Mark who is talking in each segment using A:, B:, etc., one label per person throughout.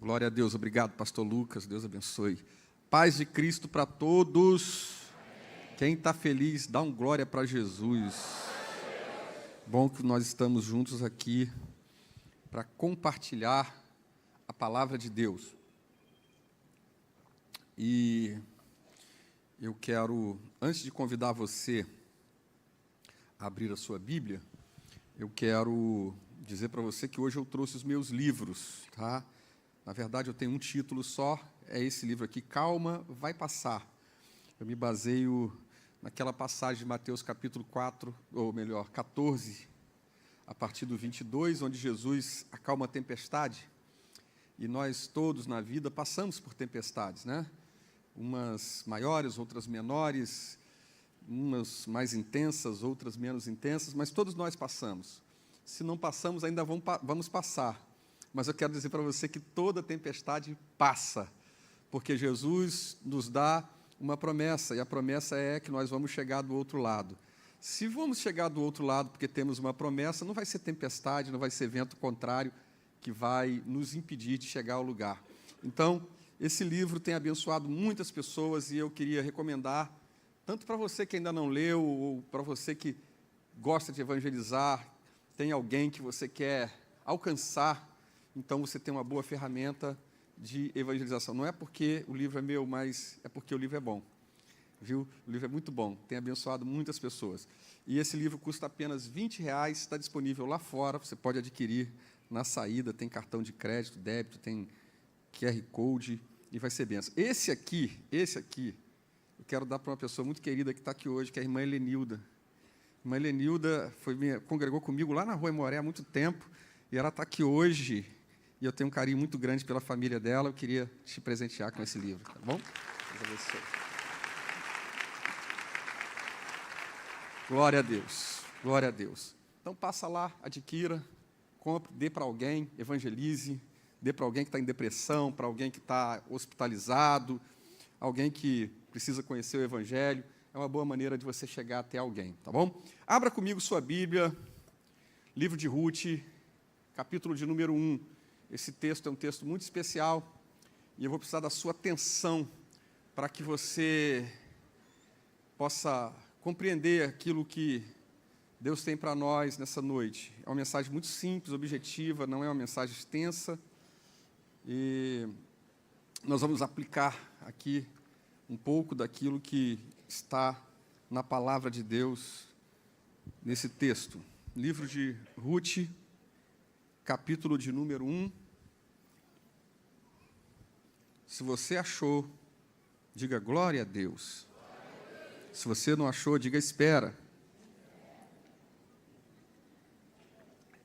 A: Glória a Deus, obrigado, pastor Lucas, Deus abençoe. Paz de Cristo para todos. Quem está feliz, dá um glória para Jesus. Bom que nós estamos juntos aqui para compartilhar a palavra de Deus. E eu quero, antes de convidar você a abrir a sua Bíblia, eu quero dizer para você que hoje eu trouxe os meus livros, tá? Na verdade, eu tenho um título só, é esse livro aqui, Calma, Vai Passar. Eu me baseio naquela passagem de Mateus capítulo 4, ou melhor, 14, a partir do 22, onde Jesus acalma a tempestade. E nós todos na vida passamos por tempestades, né? Umas maiores, outras menores, umas mais intensas, outras menos intensas, mas todos nós passamos. Se não passamos, ainda vamos passar. Mas eu quero dizer para você que toda tempestade passa, porque Jesus nos dá uma promessa, e a promessa é que nós vamos chegar do outro lado. Se vamos chegar do outro lado porque temos uma promessa, não vai ser tempestade, não vai ser vento contrário que vai nos impedir de chegar ao lugar. Então, esse livro tem abençoado muitas pessoas e eu queria recomendar, tanto para você que ainda não leu, ou para você que gosta de evangelizar, tem alguém que você quer alcançar, então você tem uma boa ferramenta de evangelização. Não é porque o livro é meu, mas é porque o livro é bom. Viu? O livro é muito bom, tem abençoado muitas pessoas. E esse livro custa apenas R$20, está disponível lá fora, você pode adquirir na saída, tem cartão de crédito, débito, tem QR Code, e vai ser benção. Esse aqui, eu quero dar para uma pessoa muito querida que está aqui hoje, que é a irmã Helenilda. A irmã Helenilda congregou comigo lá na Rua Imoré há muito tempo, e ela está aqui hoje, e eu tenho um carinho muito grande pela família dela, eu queria te presentear com esse livro, tá bom? Deus abençoe. Glória a Deus, glória a Deus. Então passa lá, adquira, compre, dê para alguém, evangelize, dê para alguém que está em depressão, para alguém que está hospitalizado, alguém que precisa conhecer o Evangelho. É uma boa maneira de você chegar até alguém, tá bom? Abra comigo sua Bíblia, livro de Ruth, capítulo de número 1. Esse texto é um texto muito especial e eu vou precisar da sua atenção para que você possa compreender aquilo que Deus tem para nós nessa noite. É uma mensagem muito simples, objetiva, não é uma mensagem extensa. E nós vamos aplicar aqui um pouco daquilo que está na palavra de Deus nesse texto. Livro de Ruth, capítulo de número 1. Se você achou, diga glória a Deus. Se você não achou, diga espera.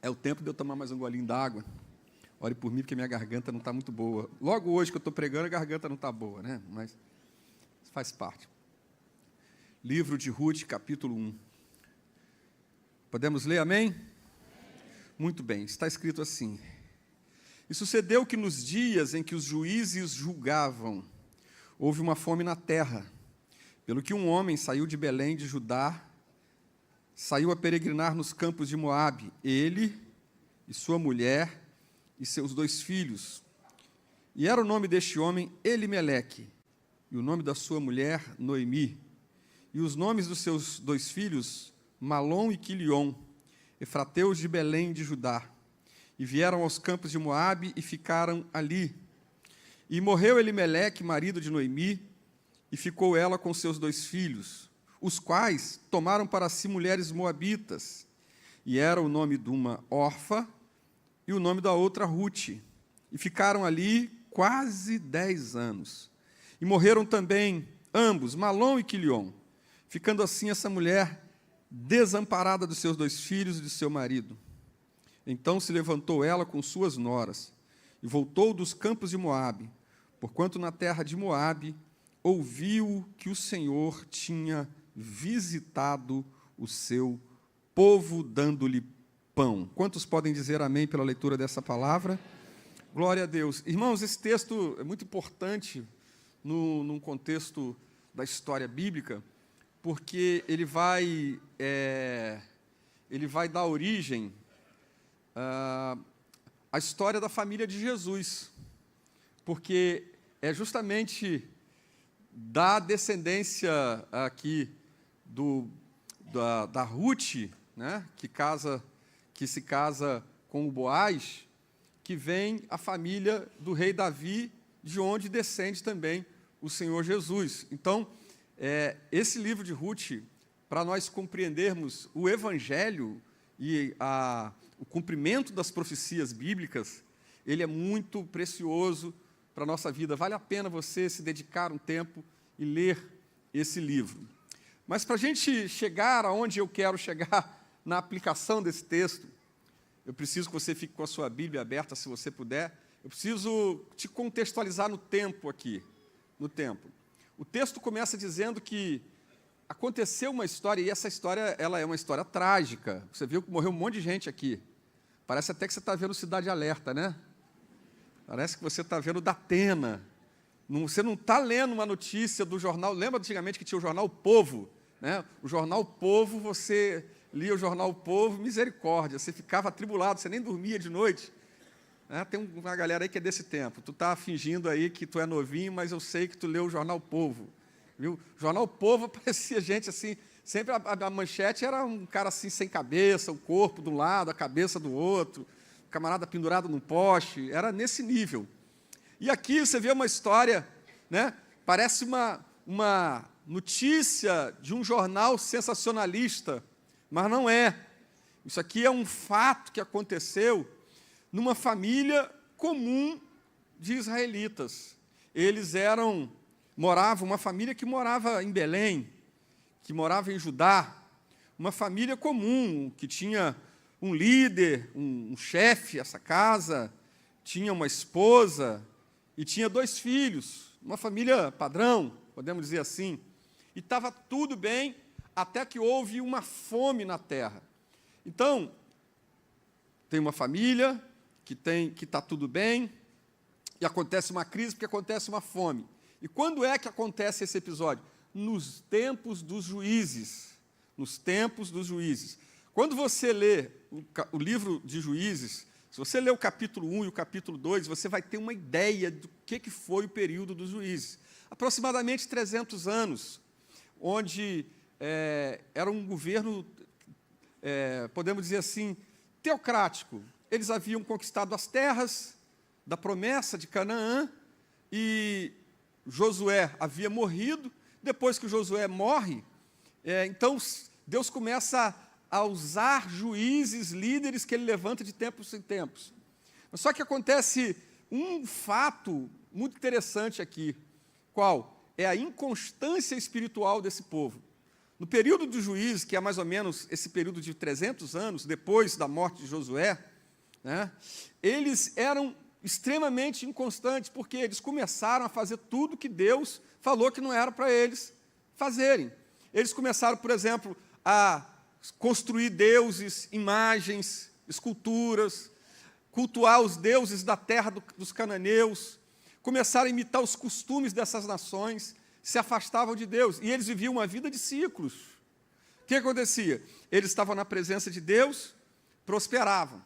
A: É o tempo de eu tomar mais um golinho d'água. Ore por mim, porque minha garganta não está muito boa. Logo hoje que eu estou pregando, a garganta não está boa, né? Mas faz parte. Livro de Ruth, capítulo 1. Podemos ler, amém? Muito bem, está escrito assim. E sucedeu que nos dias em que os juízes julgavam, houve uma fome na terra, pelo que um homem saiu de Belém de Judá, saiu a peregrinar nos campos de Moabe, ele e sua mulher e seus 2 filhos. E era o nome deste homem Elimeleque, e o nome da sua mulher Noemi, e os nomes dos seus 2 filhos Malom e Quilion, efrateus de Belém de Judá. E vieram aos campos de Moabe e ficaram ali. E morreu Elimeleque, marido de Noemi, e ficou ela com seus 2 filhos, os quais tomaram para si mulheres moabitas. E era o nome de uma Orfa e o nome da outra Ruth. E ficaram ali quase 10 anos. E morreram também ambos, Malom e Quilion, ficando assim essa mulher desamparada dos seus 2 filhos e de seu marido. Então se levantou ela com suas noras e voltou dos campos de Moabe, porquanto na terra de Moabe ouviu que o Senhor tinha visitado o seu povo, dando-lhe pão. Quantos podem dizer amém pela leitura dessa palavra? Glória a Deus. Irmãos, esse texto é muito importante num contexto da história bíblica, porque ele vai dar origem à história da família de Jesus. porque é justamente da descendência aqui da Ruth, né, que se casa com o Boaz, que vem a família do rei Davi, de onde descende também o Senhor Jesus. Então, esse livro de Ruth, para nós compreendermos o Evangelho e o cumprimento das profecias bíblicas, ele é muito precioso para a nossa vida. Vale a pena você se dedicar um tempo e ler esse livro. Mas para a gente chegar aonde eu quero chegar na aplicação desse texto, eu preciso que você fique com a sua Bíblia aberta, se você puder. Eu preciso te contextualizar no tempo aqui, no tempo. O texto começa dizendo que aconteceu uma história, e essa história ela é uma história trágica. Você viu que morreu um monte de gente aqui. Parece até que você está vendo Cidade Alerta, né? Parece que você está vendo Datena. Você não está lendo uma notícia do jornal. Lembra antigamente que tinha o jornal Povo? Né? O jornal Povo, você lia o jornal Povo, misericórdia, você ficava atribulado, você nem dormia de noite. Tem uma galera aí que é desse tempo. Tu está fingindo aí que tu é novinho, mas eu sei que tu leu o jornal Povo. Viu? O jornal Povo parecia gente assim, sempre a manchete era um cara assim sem cabeça, o corpo de um lado, a cabeça do outro, o camarada pendurado num poste, era nesse nível. E aqui você vê uma história, né? Parece uma notícia de um jornal sensacionalista, mas não é. Isso aqui é um fato que aconteceu numa família comum de israelitas. Eles uma família que morava em Belém, que morava em Judá, uma família comum, que tinha um líder, um chefe, essa casa, tinha uma esposa e tinha 2 filhos, uma família padrão, podemos dizer assim. E estava tudo bem, até que houve uma fome na terra. Então, tem uma família que está tudo bem, e acontece uma crise porque acontece uma fome. E quando é que acontece esse episódio? Nos tempos dos juízes. Nos tempos dos juízes. Quando você lê o livro de Juízes, se você ler o capítulo 1 e o capítulo 2, você vai ter uma ideia do que foi o período dos juízes. Aproximadamente 300 anos, onde era um governo, podemos dizer assim, teocrático. Eles haviam conquistado as terras da promessa de Canaã, e Josué havia morrido. Depois que Josué morre, então Deus começa a usar juízes, líderes que ele levanta de tempos em tempos. Mas só que acontece um fato muito interessante aqui. Qual? É a inconstância espiritual desse povo. No período dos juízes, que é mais ou menos esse período de 300 anos, depois da morte de Josué, né, eles eram extremamente inconstantes, porque eles começaram a fazer tudo que Deus falou que não era para eles fazerem. Eles começaram, por exemplo, a construir deuses, imagens, esculturas, cultuar os deuses da terra dos cananeus, começaram a imitar os costumes dessas nações, se afastavam de Deus, e eles viviam uma vida de ciclos. O que acontecia? Eles estavam na presença de Deus, prosperavam.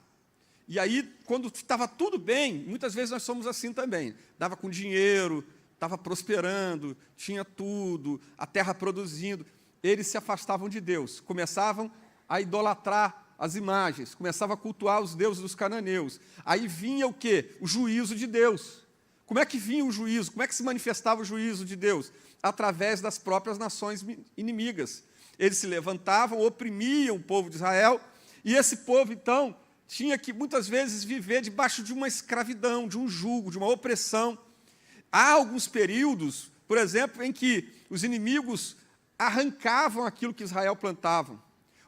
A: E aí, quando estava tudo bem, muitas vezes nós somos assim também. Dava com dinheiro, estava prosperando, tinha tudo, a terra produzindo. Eles se afastavam de Deus, começavam a idolatrar as imagens, começavam a cultuar os deuses dos cananeus. Aí vinha o quê? O juízo de Deus. Como é que vinha o juízo? Como é que se manifestava o juízo de Deus? Através das próprias nações inimigas. Eles se levantavam, oprimiam o povo de Israel, e esse povo, então, tinha que, muitas vezes, viver debaixo de uma escravidão, de um jugo, de uma opressão. Há alguns períodos, por exemplo, em que os inimigos arrancavam aquilo que Israel plantava.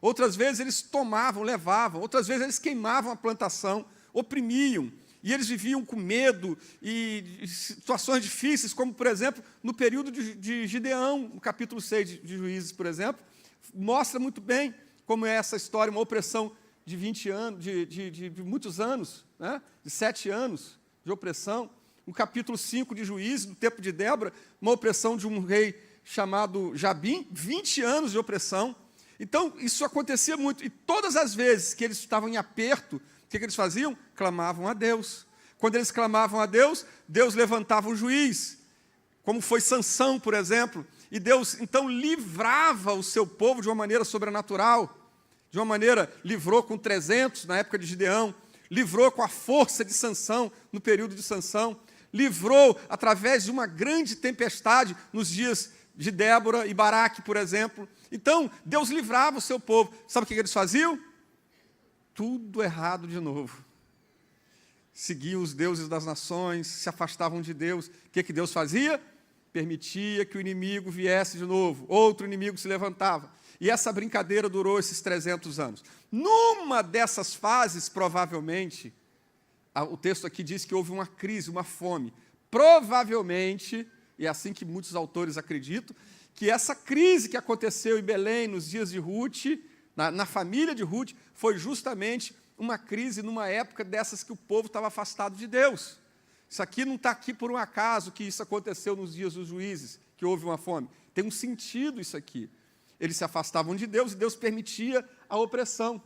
A: Outras vezes eles tomavam, levavam. Outras vezes eles queimavam a plantação, oprimiam. E eles viviam com medo e situações difíceis, como, por exemplo, no período de Gideão, no capítulo 6 de Juízes, por exemplo, mostra muito bem como é essa história, uma opressão de 20 anos, de muitos anos, né? De 7 anos de opressão. No capítulo 5 de Juízes, no tempo de Débora, uma opressão de um rei chamado Jabim, 20 anos de opressão. Então, isso acontecia muito. E todas as vezes que eles estavam em aperto, o que eles faziam? Clamavam a Deus. Quando eles clamavam a Deus, Deus levantava um juiz, como foi Sansão, por exemplo, e Deus então livrava o seu povo de uma maneira sobrenatural, de uma maneira, livrou com 300 na época de Gideão, livrou com a força de Sansão no período de Sansão, livrou através de uma grande tempestade nos dias de Débora e Baraque, por exemplo. Então, Deus livrava o seu povo. Sabe o que eles faziam? Tudo errado de novo. Seguiam os deuses das nações, se afastavam de Deus. O que Deus fazia? Permitia que o inimigo viesse de novo. Outro inimigo se levantava. E essa brincadeira durou esses 300 anos. Numa dessas fases, provavelmente, o texto aqui diz que houve uma crise, uma fome. Provavelmente, e é assim que muitos autores acreditam, que essa crise que aconteceu em Belém nos dias de Ruth, na família de Ruth, foi justamente uma crise numa época dessas que o povo estava afastado de Deus. Isso aqui não está aqui por um acaso que isso aconteceu nos dias dos juízes, que houve uma fome. Tem um sentido isso aqui. Eles se afastavam de Deus e Deus permitia a opressão,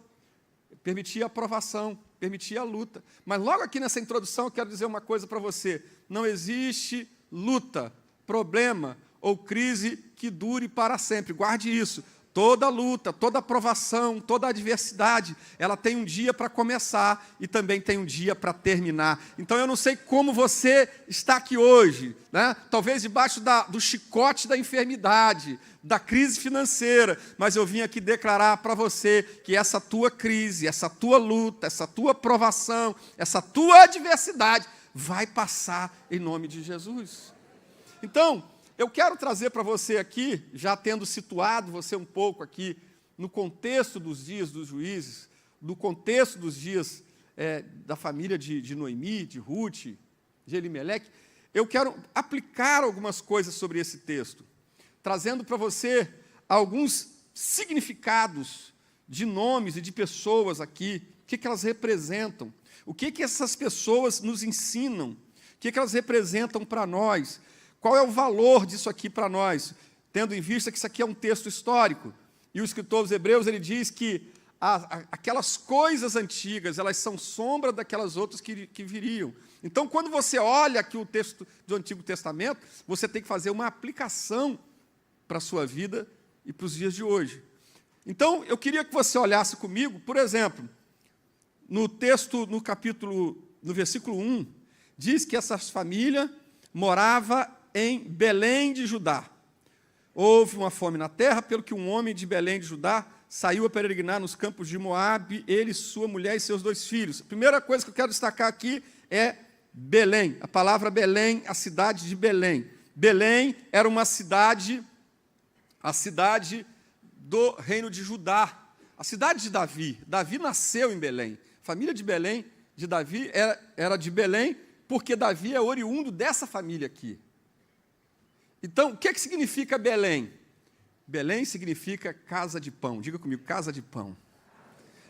A: permitia a provação, permitia a luta. Mas logo aqui nessa introdução eu quero dizer uma coisa para você. Não existe luta, problema ou crise que dure para sempre. Guarde isso. Toda luta, toda provação, toda adversidade, ela tem um dia para começar e também tem um dia para terminar. Então, eu não sei como você está aqui hoje, né? Talvez debaixo do chicote da enfermidade, da crise financeira, mas eu vim aqui declarar para você que essa tua crise, essa tua luta, essa tua provação, essa tua adversidade vai passar em nome de Jesus. Então, eu quero trazer para você aqui, já tendo situado você um pouco aqui no contexto dos dias dos juízes, no contexto dos dias da família de Noemi, de Ruth, de Elimeleque, eu quero aplicar algumas coisas sobre esse texto, trazendo para você alguns significados de nomes e de pessoas aqui, o que elas representam, o que essas pessoas nos ensinam, o que elas representam para nós. Qual é o valor disso aqui para nós? Tendo em vista que isso aqui é um texto histórico. E o escritor dos Hebreus, ele diz que aquelas coisas antigas, elas são sombra daquelas outras que viriam. Então, quando você olha aqui o texto do Antigo Testamento, você tem que fazer uma aplicação para a sua vida e para os dias de hoje. Então, eu queria que você olhasse comigo, por exemplo, no texto, no versículo 1, diz que essa família morava em Belém de Judá. Houve uma fome na terra, pelo que um homem de Belém de Judá saiu a peregrinar nos campos de Moabe, ele, sua mulher e seus 2 filhos. A primeira coisa que eu quero destacar aqui é Belém. A palavra Belém, a cidade de Belém. Belém era uma cidade, a cidade do reino de Judá. A cidade de Davi. Davi nasceu em Belém. A família de Belém, de Davi, era de Belém, porque Davi é oriundo dessa família aqui. Então, o que significa Belém? Belém significa casa de pão. Diga comigo, casa de pão.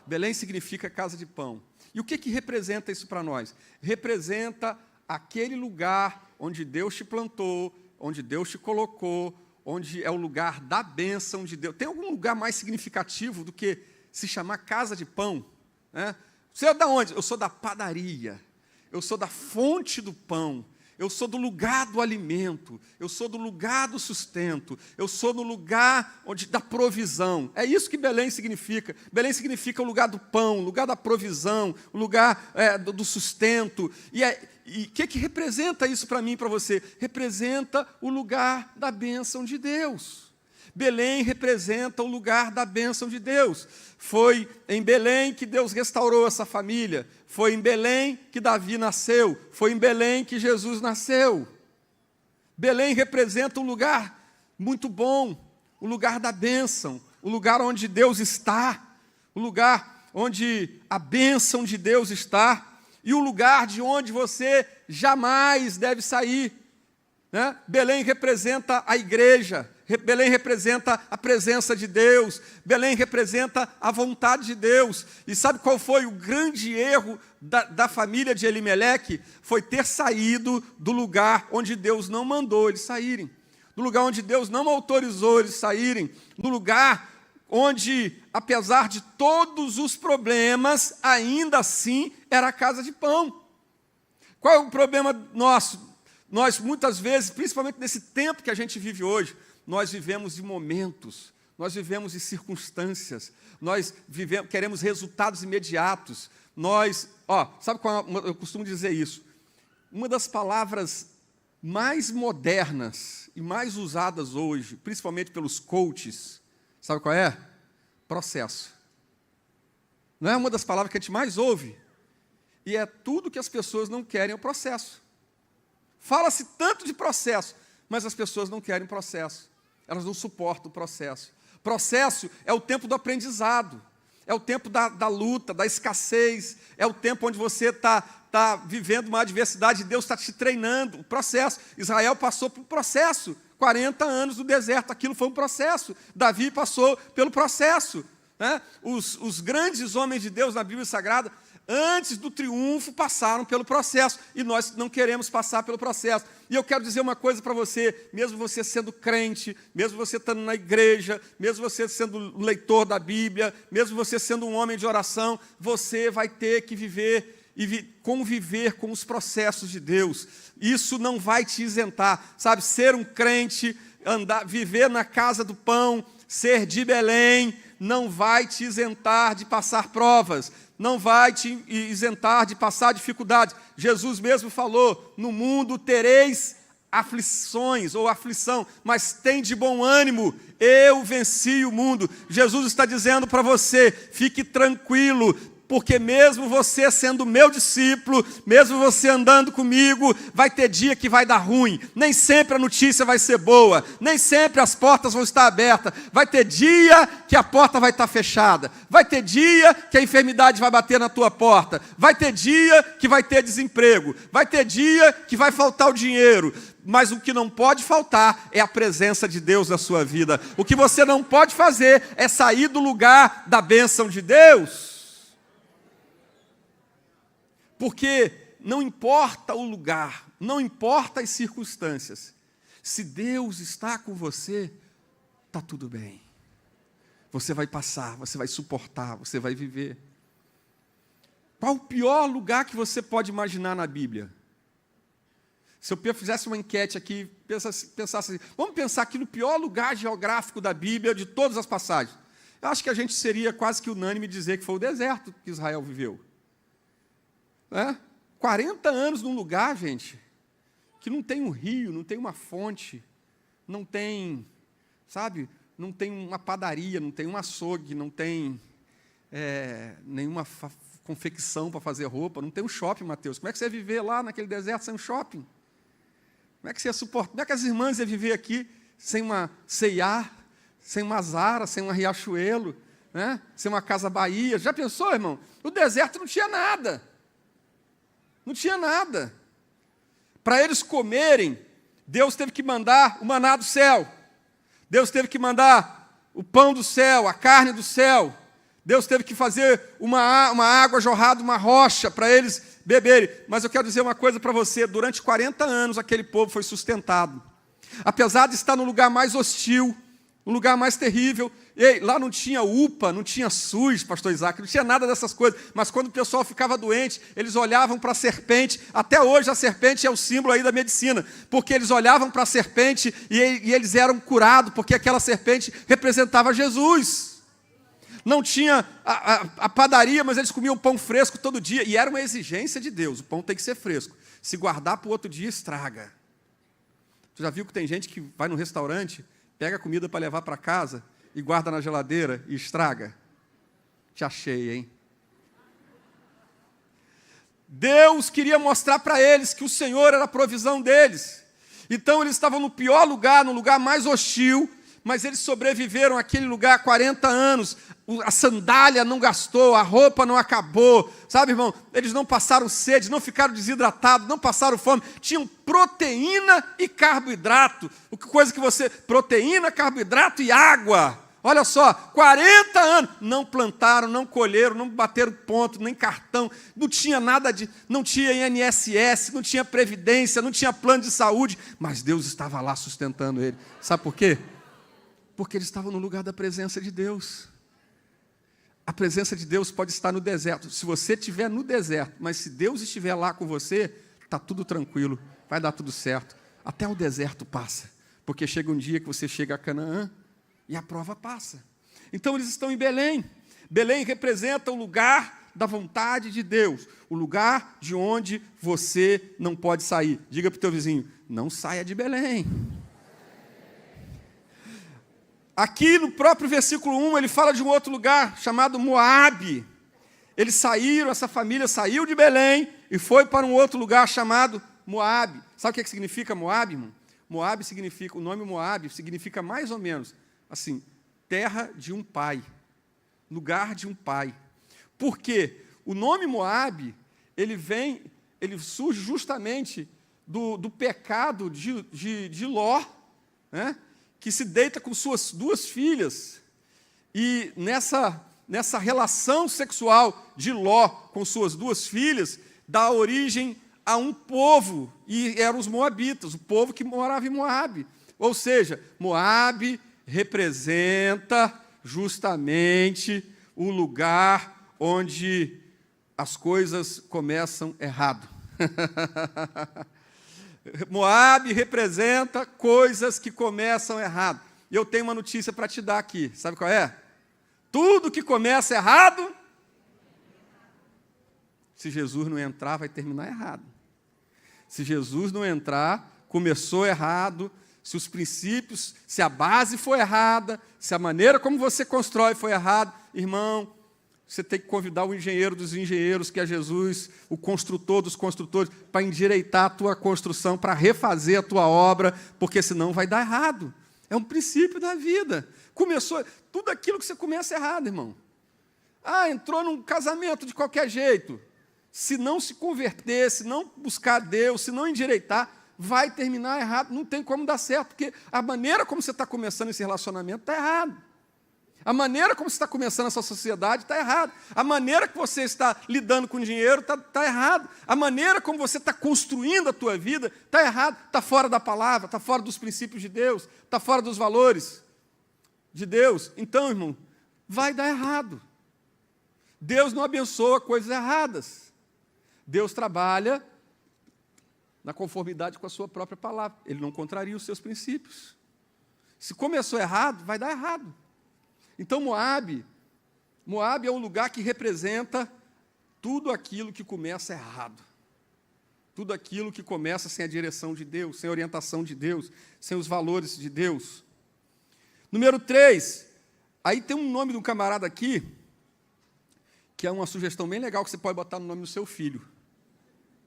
A: Belém significa casa de pão. E o que representa isso para nós? Representa aquele lugar onde Deus te plantou, onde Deus te colocou, onde é o lugar da bênção de Deus. Tem algum lugar mais significativo do que se chamar casa de pão? Você é de onde? Eu sou da padaria. Eu sou da fonte do pão, eu sou do lugar do alimento, eu sou do lugar do sustento, eu sou no lugar da provisão. É isso que Belém significa. Belém significa o lugar do pão, o lugar da provisão, o lugar do sustento. E o que representa isso para mim e para você? Representa o lugar da bênção de Deus. Belém representa o lugar da bênção de Deus. Foi em Belém que Deus restaurou essa família. Foi em Belém que Davi nasceu. Foi em Belém que Jesus nasceu. Belém representa um lugar muito bom, o lugar da bênção, o lugar onde Deus está, o lugar onde a bênção de Deus está, e o lugar de onde você jamais deve sair. Belém representa a igreja. Belém representa a presença de Deus, Belém representa a vontade de Deus. E sabe qual foi o grande erro da família de Elimeleque? Foi ter saído do lugar onde Deus não mandou eles saírem, do lugar onde Deus não autorizou eles saírem, do lugar onde, apesar de todos os problemas, ainda assim era a casa de pão. Qual é o problema nosso? Nós, muitas vezes, principalmente nesse tempo que a gente vive hoje, nós vivemos de momentos, nós vivemos de circunstâncias, queremos resultados imediatos. Sabe qual eu costumo dizer isso? Uma das palavras mais modernas e mais usadas hoje, principalmente pelos coaches, sabe qual é? Processo. Não é uma das palavras que a gente mais ouve? E é tudo que as pessoas não querem, é o processo. Fala-se tanto de processo, mas as pessoas não querem processo. Elas não suportam o processo. Processo é o tempo do aprendizado, é o tempo da luta, da escassez, é o tempo onde você está vivendo uma adversidade e Deus está te treinando. O processo. Israel passou por um processo, 40 anos no deserto, aquilo foi um processo. Davi passou pelo processo. Né? Os grandes homens de Deus na Bíblia Sagrada, antes do triunfo, passaram pelo processo, e nós não queremos passar pelo processo. E eu quero dizer uma coisa para você, mesmo você sendo crente, mesmo você estando na igreja, mesmo você sendo leitor da Bíblia, mesmo você sendo um homem de oração, você vai ter que viver e conviver com os processos de Deus. Isso não vai te isentar, sabe? Ser um crente, viver na casa do pão, ser de Belém, não vai te isentar de passar provas, não vai te isentar de passar dificuldades. Jesus mesmo falou, no mundo tereis aflições ou aflição, mas tem de bom ânimo, eu venci o mundo. Jesus está dizendo para você, fique tranquilo, porque mesmo você sendo meu discípulo, mesmo você andando comigo, vai ter dia que vai dar ruim, nem sempre a notícia vai ser boa, nem sempre as portas vão estar abertas, vai ter dia que a porta vai estar fechada, vai ter dia que a enfermidade vai bater na tua porta, vai ter dia que vai ter desemprego, vai ter dia que vai faltar o dinheiro, mas o que não pode faltar é a presença de Deus na sua vida. O que você não pode fazer é sair do lugar da bênção de Deus. Porque não importa o lugar, não importa as circunstâncias, se Deus está com você, está tudo bem. Você vai passar, você vai suportar, você vai viver. Qual o pior lugar que você pode imaginar na Bíblia? Se eu fizesse uma enquete aqui, pensasse assim, vamos pensar aqui no pior lugar geográfico da Bíblia, de todas as passagens. Eu acho que a gente seria quase que unânime dizer que foi o deserto que Israel viveu. 40 anos num lugar, gente, que não tem um rio, não tem uma fonte, não tem, sabe, não tem uma padaria, não tem um açougue, não tem nenhuma confecção para fazer roupa, não tem um shopping, Mateus. Como é que você ia viver lá naquele deserto sem um shopping? Como é que você ia suportar? Como é que as irmãs iam viver aqui sem uma C&A, sem uma Zara, sem uma Riachuelo, né? Sem uma Casa Bahia? Já pensou, irmão? No deserto não tinha nada. Não tinha nada. Para eles comerem, Deus teve que mandar o maná do céu. Deus teve que mandar o pão do céu, a carne do céu. Deus teve que fazer uma água jorrada, uma rocha, para eles beberem. Mas eu quero dizer uma coisa para você, durante 40 anos aquele povo foi sustentado. Apesar de estar no lugar mais hostil, um lugar mais terrível. E lá não tinha UPA, não tinha SUS, pastor Isaac, não tinha nada dessas coisas. Mas quando o pessoal ficava doente, eles olhavam para a serpente. Até hoje a serpente é o símbolo aí da medicina. Porque eles olhavam para a serpente e eles eram curados, porque aquela serpente representava Jesus. Não tinha a padaria, mas eles comiam pão fresco todo dia. E era uma exigência de Deus, o pão tem que ser fresco. Se guardar para o outro dia, estraga. Você já viu que tem gente que vai no restaurante, pega a comida para levar para casa e guarda na geladeira e estraga? Te achei, hein? Deus queria mostrar para eles que o Senhor era a provisão deles. Então eles estavam no pior lugar, no lugar mais hostil, mas eles sobreviveram àquele lugar 40 anos. A sandália não gastou, a roupa não acabou, sabe, irmão? Eles não passaram sede, não ficaram desidratados, não passaram fome. Tinham proteína e carboidrato. Coisa que você... Proteína, carboidrato e água. Olha só, 40 anos. Não plantaram, não colheram, não bateram ponto, nem cartão. Não tinha nada de... Não tinha INSS, não tinha previdência, não tinha plano de saúde. Mas Deus estava lá sustentando ele. Sabe por quê? Porque eles estavam no lugar da presença de Deus. A presença de Deus pode estar no deserto. Se você estiver no deserto, mas se Deus estiver lá com você, está tudo tranquilo, vai dar tudo certo. Até o deserto passa, porque chega um dia que você chega a Canaã e a prova passa. Então eles estão em Belém. Belém representa o lugar da vontade de Deus, o lugar de onde você não pode sair. Diga para o teu vizinho, não saia de Belém. Aqui no próprio versículo 1, ele fala de um outro lugar, chamado Moabe. Eles saíram, essa família saiu de Belém e foi para um outro lugar chamado Moabe. Sabe o que significa Moabe, irmão? Moabe significa, o nome Moabe significa mais ou menos, assim, terra de um pai, lugar de um pai. Por quê? O nome Moabe, ele surge justamente do pecado de Ló, né? Que se deita com suas 2 filhas, e nessa relação sexual de Ló com suas 2 filhas, dá origem a um povo, e eram os moabitas, o povo que morava em Moabe. Ou seja, Moabe representa justamente o lugar onde as coisas começam errado. Moabe representa coisas que começam errado. E eu tenho uma notícia para te dar aqui. Sabe qual é? Tudo que começa errado, se Jesus não entrar, vai terminar errado. Se Jesus não entrar, começou errado. Se os princípios, se a base for errada, se a maneira como você constrói foi errada, irmão, você tem que convidar o engenheiro dos engenheiros, que é Jesus, o construtor dos construtores, para endireitar a tua construção, para refazer a tua obra, porque senão vai dar errado. É um princípio da vida. Começou, tudo aquilo que você começa errado, irmão. Entrou num casamento de qualquer jeito. Se não se converter, se não buscar Deus, se não endireitar, vai terminar errado. Não tem como dar certo, porque a maneira como você está começando esse relacionamento está errado. A maneira como você está começando essa sociedade está errada. A maneira que você está lidando com o dinheiro está errado. A maneira como você está construindo a tua vida está errado. Está fora da palavra, está fora dos princípios de Deus, está fora dos valores de Deus. Então, irmão, vai dar errado. Deus não abençoa coisas erradas. Deus trabalha na conformidade com a sua própria palavra. Ele não contraria os seus princípios. Se começou errado, vai dar errado. Então, Moabe é um lugar que representa tudo aquilo que começa errado. Tudo aquilo que começa sem a direção de Deus, sem a orientação de Deus, sem os valores de Deus. Número 3, aí tem um nome de um camarada aqui, que é uma sugestão bem legal que você pode botar no nome do seu filho.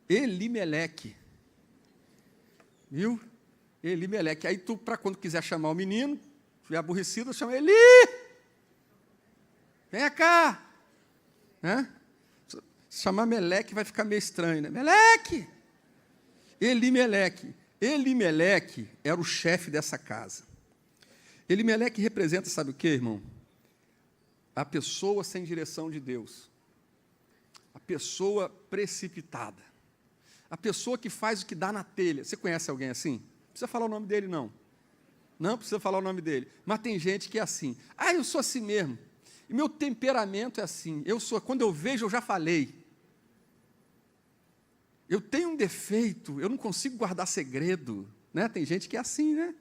A: Elimeleque. Viu? Elimeleque. Aí tu, para quando quiser chamar o menino, estiver aborrecido, chama Eli! Vem cá! Se chamar Meleque vai ficar meio estranho, né? Meleque! Elimeleque. Elimeleque era o chefe dessa casa. Elimeleque representa, sabe o quê, irmão? A pessoa sem direção de Deus. A pessoa precipitada. A pessoa que faz o que dá na telha. Você conhece alguém assim? Não precisa falar o nome dele, não. Não precisa falar o nome dele. Mas tem gente que é assim. Eu sou assim mesmo. E meu temperamento é assim. Quando eu vejo, eu já falei. Eu tenho um defeito, eu não consigo guardar segredo. Né? Tem gente que é assim, né?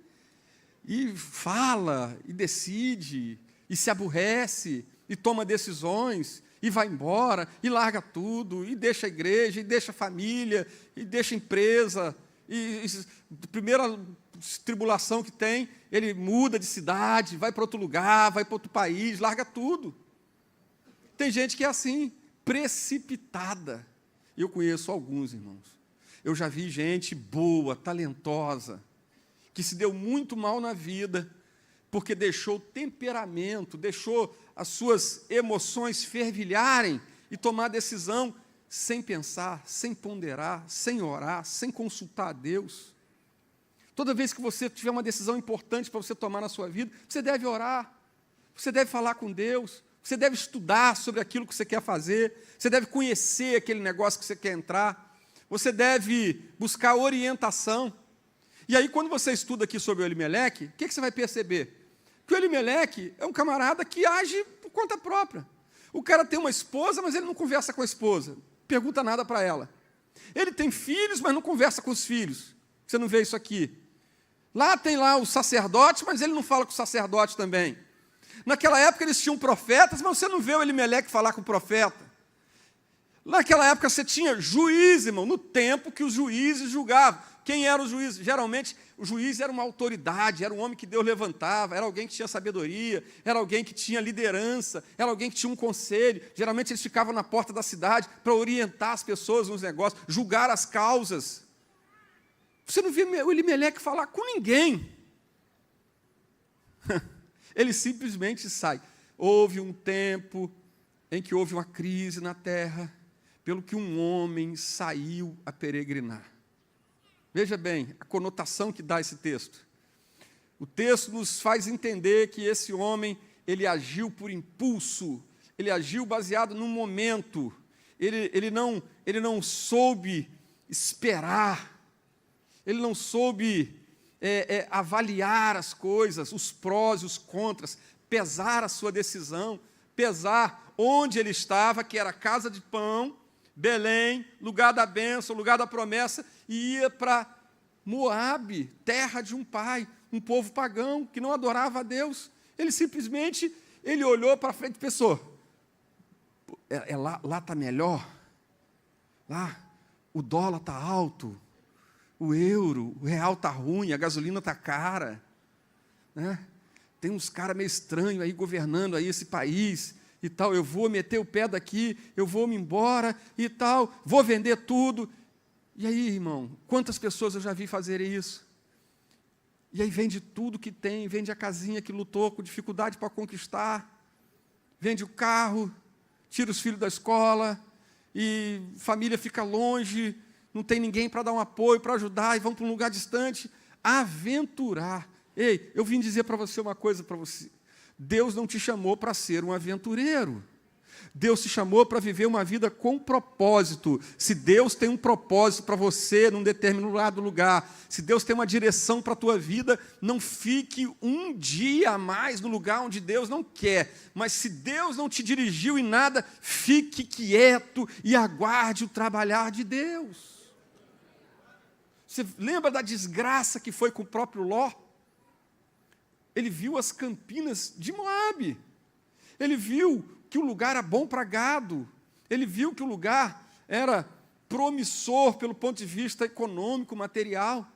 A: E fala, e decide, e se aborrece, e toma decisões, e vai embora, e larga tudo, e deixa a igreja, e deixa a família, e deixa a empresa, e primeira tribulação que tem, ele muda de cidade, vai para outro lugar, vai para outro país, larga tudo. Tem gente que é assim, precipitada. Eu conheço alguns, irmãos. Eu já vi gente boa, talentosa, que se deu muito mal na vida, porque deixou o temperamento, deixou as suas emoções fervilharem e tomar decisão sem pensar, sem ponderar, sem orar, sem consultar a Deus. Toda vez que você tiver uma decisão importante para você tomar na sua vida, você deve orar, você deve falar com Deus, você deve estudar sobre aquilo que você quer fazer, você deve conhecer aquele negócio que você quer entrar, você deve buscar orientação. E aí, quando você estuda aqui sobre o Elimeleque, o que você vai perceber? Que o Elimeleque é um camarada que age por conta própria. O cara tem uma esposa, mas ele não conversa com a esposa, pergunta nada para ela. Ele tem filhos, mas não conversa com os filhos. Você não vê isso aqui. Lá tem lá os sacerdotes, mas ele não fala com o sacerdote também. Naquela época eles tinham profetas, mas você não vê o Elimeleque falar com o profeta. Naquela época você tinha juiz, irmão, no tempo que os juízes julgavam. Quem eram os juízes? Geralmente, o juiz era uma autoridade, era um homem que Deus levantava, era alguém que tinha sabedoria, era alguém que tinha liderança, era alguém que tinha um conselho. Geralmente eles ficavam na porta da cidade para orientar as pessoas nos negócios, julgar as causas. Você não vê o Elimeleque falar com ninguém. Ele simplesmente sai. Houve um tempo em que houve uma crise na terra, pelo que um homem saiu a peregrinar. Veja bem a conotação que dá esse texto. O texto nos faz entender que esse homem, ele agiu por impulso, ele agiu baseado num momento, ele não soube esperar, ele não soube avaliar as coisas, os prós e os contras, pesar a sua decisão, pesar onde ele estava, que era a casa de pão, Belém, lugar da bênção, lugar da promessa, e ia para Moabe, terra de um pai, um povo pagão, que não adorava a Deus. Ele simplesmente, ele olhou para frente e pensou, lá está melhor, lá o dólar está alto, o euro, o real está ruim, a gasolina está cara, né? Tem uns caras meio estranhos aí governando aí esse país, e tal, eu vou meter o pé daqui, eu vou me embora, e tal, vou vender tudo. E aí, irmão, quantas pessoas eu já vi fazerem isso? E aí vende tudo que tem, vende a casinha que lutou com dificuldade para conquistar, vende o carro, tira os filhos da escola, e família fica longe, não tem ninguém para dar um apoio, para ajudar, e vão para um lugar distante, aventurar. Ei, eu vim dizer para você uma coisa para você. Deus não te chamou para ser um aventureiro. Deus te chamou para viver uma vida com propósito. Se Deus tem um propósito para você num determinado lugar, se Deus tem uma direção para a tua vida, não fique um dia a mais no lugar onde Deus não quer. Mas se Deus não te dirigiu em nada, fique quieto e aguarde o trabalhar de Deus. Você lembra da desgraça que foi com o próprio Ló? Ele viu as campinas de Moabe. Ele viu que o lugar era bom para gado. Ele viu que o lugar era promissor pelo ponto de vista econômico, material.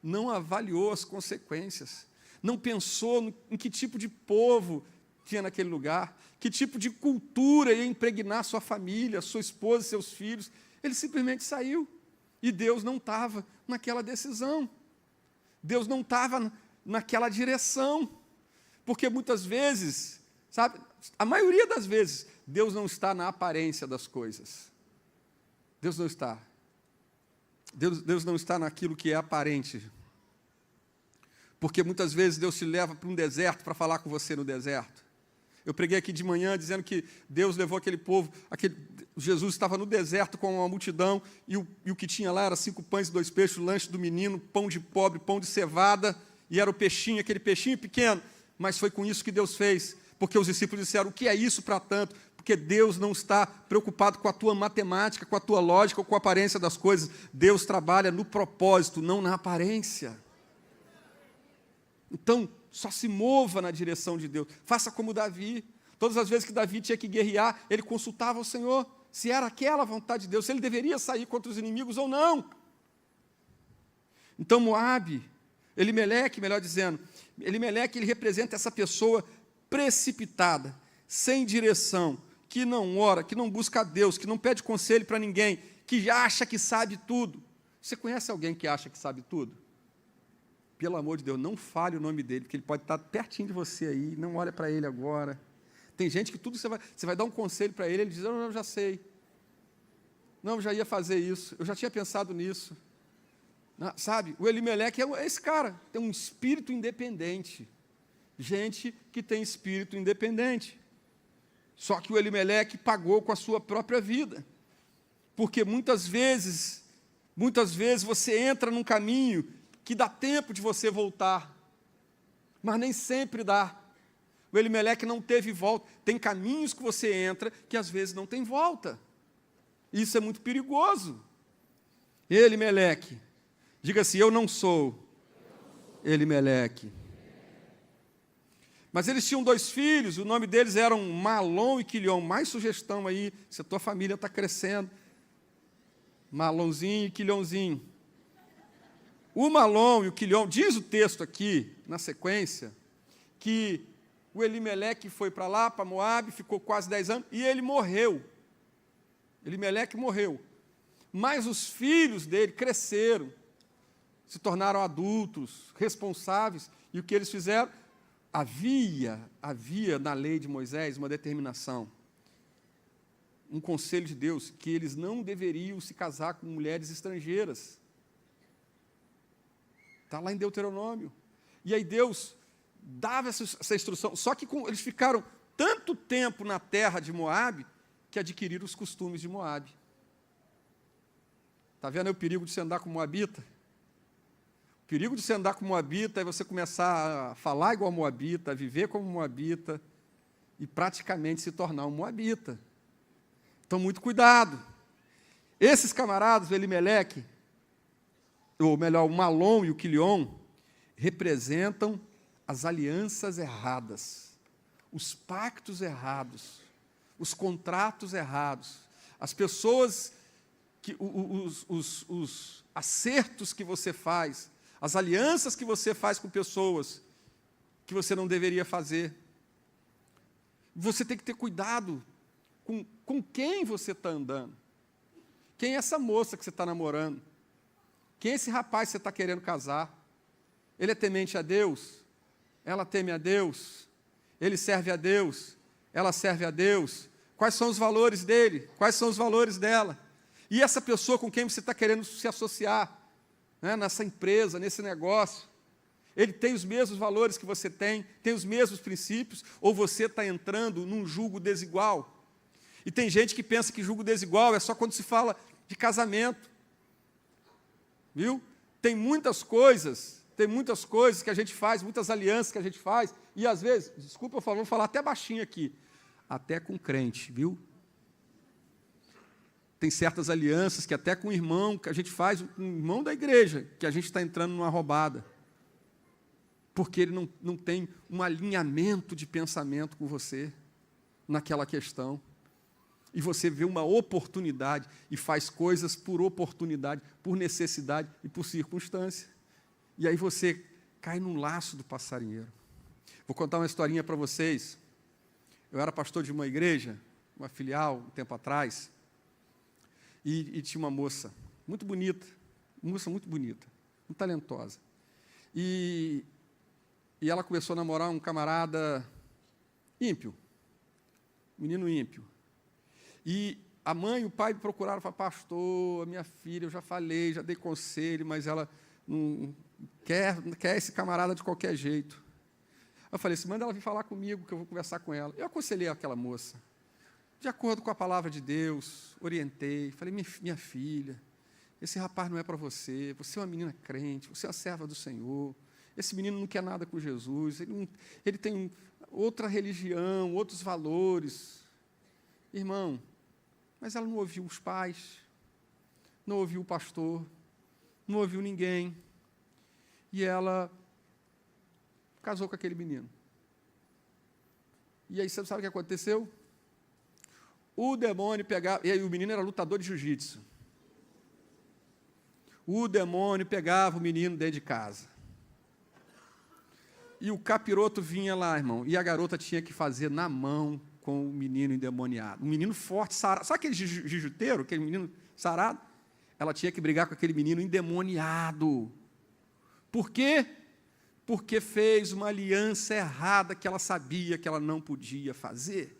A: Não avaliou as consequências. Não pensou em que tipo de povo tinha naquele lugar, que tipo de cultura ia impregnar sua família, sua esposa, seus filhos. Ele simplesmente saiu. E Deus não estava naquela decisão. Deus não estava naquela direção, porque muitas vezes, sabe, a maioria das vezes, Deus não está na aparência das coisas. Deus não está. Deus não está naquilo que é aparente. Porque muitas vezes Deus te leva para um deserto para falar com você no deserto. Eu preguei aqui de manhã dizendo que Deus levou aquele povo, Jesus estava no deserto com uma multidão, e o que tinha lá era 5 pães e 2 peixes, o lanche do menino, pão de pobre, pão de cevada, e era o peixinho, aquele peixinho pequeno, mas foi com isso que Deus fez, porque os discípulos disseram, o que é isso para tanto? Porque Deus não está preocupado com a tua matemática, com a tua lógica, ou com a aparência das coisas. Deus trabalha no propósito, não na aparência. Então, só se mova na direção de Deus. Faça como Davi. Todas as vezes que Davi tinha que guerrear, ele consultava o Senhor, se era aquela a vontade de Deus, se ele deveria sair contra os inimigos ou não. Então, Moabe, Elimeleque, melhor dizendo, Elimeleque, ele representa essa pessoa precipitada, sem direção, que não ora, que não busca a Deus, que não pede conselho para ninguém, que acha que sabe tudo. Você conhece alguém que acha que sabe tudo? Pelo amor de Deus, não fale o nome dele, porque ele pode estar pertinho de você aí, não olha para ele agora. Tem gente que tudo você vai dar um conselho para ele, ele diz, eu já sei. Não, eu já ia fazer isso, eu já tinha pensado nisso. Sabe, o Elimeleque é esse cara, tem um espírito independente. Gente que tem espírito independente. Só que o Elimeleque pagou com a sua própria vida. Porque muitas vezes você entra num caminho que dá tempo de você voltar. Mas nem sempre dá. O Elimeleque não teve volta. Tem caminhos que você entra que às vezes não tem volta. Isso é muito perigoso. Elimeleque. Diga assim, eu não sou Elimeleque. Mas eles tinham 2 filhos, o nome deles eram Malom e Quilion. Mais sugestão aí, se a tua família está crescendo. Malonzinho e Quilionzinho. O Malom e o Quilion, diz o texto aqui, na sequência, que o Elimeleque foi para lá, para Moabe, ficou quase 10 anos, e ele morreu. Elimeleque morreu. Mas os filhos dele cresceram, se tornaram adultos, responsáveis, e o que eles fizeram? Havia na lei de Moisés uma determinação, um conselho de Deus, que eles não deveriam se casar com mulheres estrangeiras. Está lá em Deuteronômio. E aí Deus dava essa instrução, só que eles ficaram tanto tempo na terra de Moabe, que adquiriram os costumes de Moabe. Está vendo aí o perigo de você andar com moabita? O perigo de você andar com moabita é você começar a falar igual moabita, a viver como moabita e praticamente se tornar um moabita. Então, muito cuidado. Esses camaradas, o Elimeleque, ou melhor, o Malom e o Quilion, representam as alianças erradas, os pactos errados, os contratos errados, as pessoas, os acertos que você faz, as alianças que você faz com pessoas que você não deveria fazer. Você tem que ter cuidado com quem você está andando. Quem é essa moça que você está namorando? Quem é esse rapaz que você está querendo casar? Ele é temente a Deus? Ela teme a Deus? Ele serve a Deus? Ela serve a Deus? Quais são os valores dele? Quais são os valores dela? E essa pessoa com quem você está querendo se associar, né, nessa empresa, nesse negócio, ele tem os mesmos valores que você tem os mesmos princípios, ou você está entrando num julgo desigual? E tem gente que pensa que julgo desigual é só quando se fala de casamento. Viu? Tem muitas coisas que a gente faz, muitas alianças que a gente faz, e às vezes, desculpa, eu vou falar até baixinho aqui, até com crente, viu? Tem certas alianças que até com o irmão, que a gente faz, com o irmão da igreja, que a gente está entrando numa roubada, porque ele não tem um alinhamento de pensamento com você, naquela questão, e você vê uma oportunidade, e faz coisas por oportunidade, por necessidade e por circunstância, e aí você cai num laço do passarinheiro. Vou contar uma historinha para vocês. Eu era pastor de uma igreja, uma filial, um tempo atrás, e tinha uma moça muito bonita, muito talentosa. E ela começou a namorar um camarada ímpio, menino ímpio. E a mãe e o pai procuraram, falaram, pastor, a minha filha, eu já falei, já dei conselho, mas ela não quer esse camarada de qualquer jeito. Eu falei assim, manda ela vir falar comigo, que eu vou conversar com ela. Eu aconselhei aquela moça, de acordo com a palavra de Deus, orientei, falei, minha filha, esse rapaz não é para você, você é uma menina crente, você é uma serva do Senhor, esse menino não quer nada com Jesus, ele tem outra religião, outros valores. Irmão, mas ela não ouviu os pais, não ouviu o pastor, não ouviu ninguém, e ela casou com aquele menino. E aí, você sabe o que aconteceu? O demônio pegava... E aí, o menino era lutador de jiu-jitsu. O demônio pegava o menino dentro de casa. E o capiroto vinha lá, irmão, e a garota tinha que fazer na mão com o menino endemoniado. Um menino forte, sarado. Sabe aquele jiu-jiteiro, aquele menino sarado? Ela tinha que brigar com aquele menino endemoniado. Por quê? Porque fez uma aliança errada que ela sabia que ela não podia fazer.